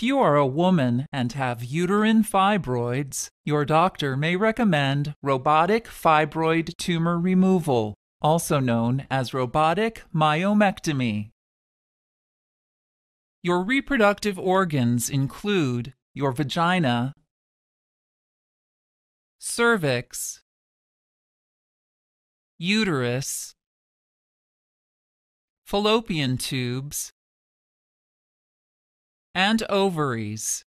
If you are a woman and have uterine fibroids, your doctor may recommend robotic fibroid tumor removal, also known as robotic myomectomy. Your reproductive organs include your vagina, cervix, uterus, fallopian tubes, and ovaries.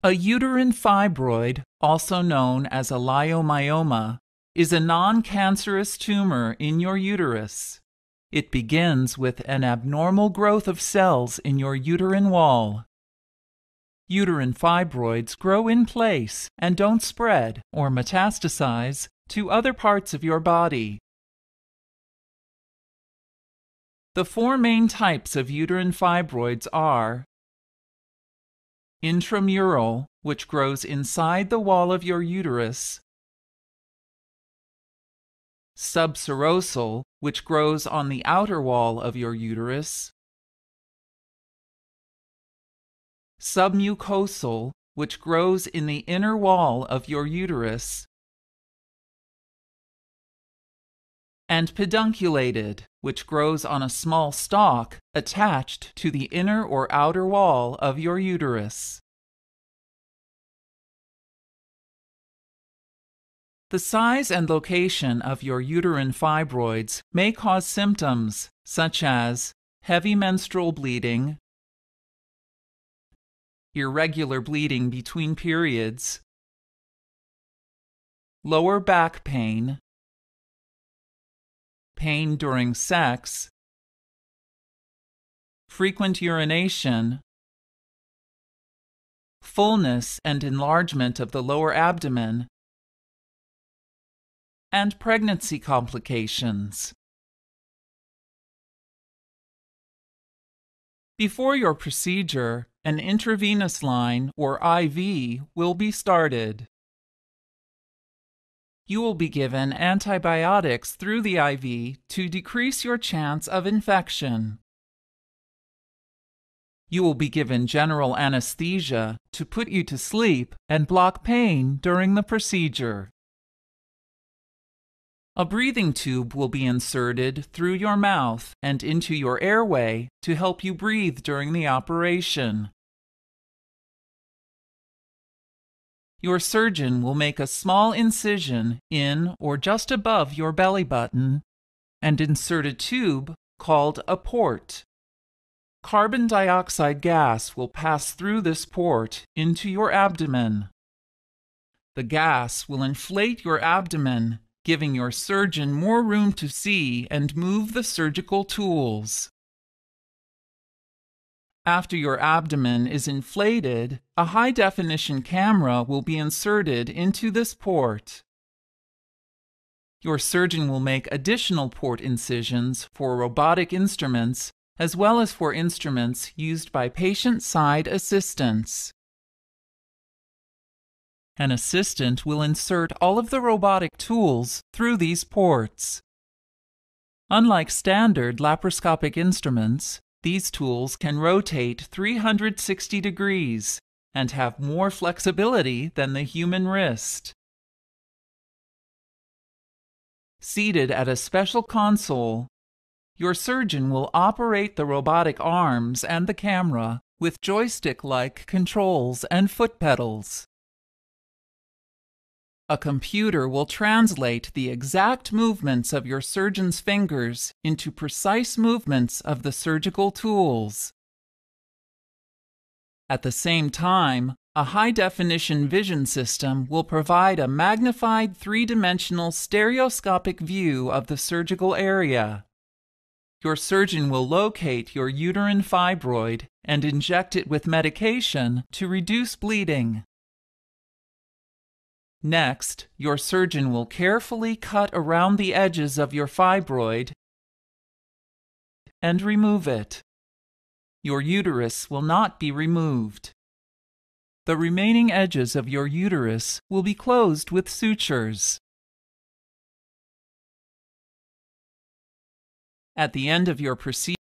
A uterine fibroid, also known as a leiomyoma, is a non-cancerous tumor in your uterus. It begins with an abnormal growth of cells in your uterine wall. Uterine fibroids grow in place and don't spread or metastasize to other parts of your body. The four main types of uterine fibroids are intramural, which grows inside the wall of your uterus, subserosal, which grows on the outer wall of your uterus, submucosal, which grows in the inner wall of your uterus, and pedunculated, which grows on a small stalk attached to the inner or outer wall of your uterus. The size and location of your uterine fibroids may cause symptoms such as heavy menstrual bleeding, irregular bleeding between periods, lower back pain, pain during sex, frequent urination, fullness and enlargement of the lower abdomen, and pregnancy complications. Before your procedure, an intravenous line, or IV, will be started. You will be given antibiotics through the IV to decrease your chance of infection. You will be given general anesthesia to put you to sleep and block pain during the procedure. A breathing tube will be inserted through your mouth and into your airway to help you breathe during the operation. Your surgeon will make a small incision in or just above your belly button and insert a tube called a port. Carbon dioxide gas will pass through this port into your abdomen. The gas will inflate your abdomen, giving your surgeon more room to see and move the surgical tools. After your abdomen is inflated, a high-definition camera will be inserted into this port. Your surgeon will make additional port incisions for robotic instruments as well as for instruments used by patient-side assistants. An assistant will insert all of the robotic tools through these ports. Unlike standard laparoscopic instruments, these tools can rotate 360 degrees and have more flexibility than the human wrist. Seated at a special console, your surgeon will operate the robotic arms and the camera with joystick-like controls and foot pedals. A computer will translate the exact movements of your surgeon's fingers into precise movements of the surgical tools. At the same time, a high-definition vision system will provide a magnified three-dimensional stereoscopic view of the surgical area. Your surgeon will locate your uterine fibroid and inject it with medication to reduce bleeding. Next, your surgeon will carefully cut around the edges of your fibroid and remove it. Your uterus will not be removed. The remaining edges of your uterus will be closed with sutures. At the end of your procedure,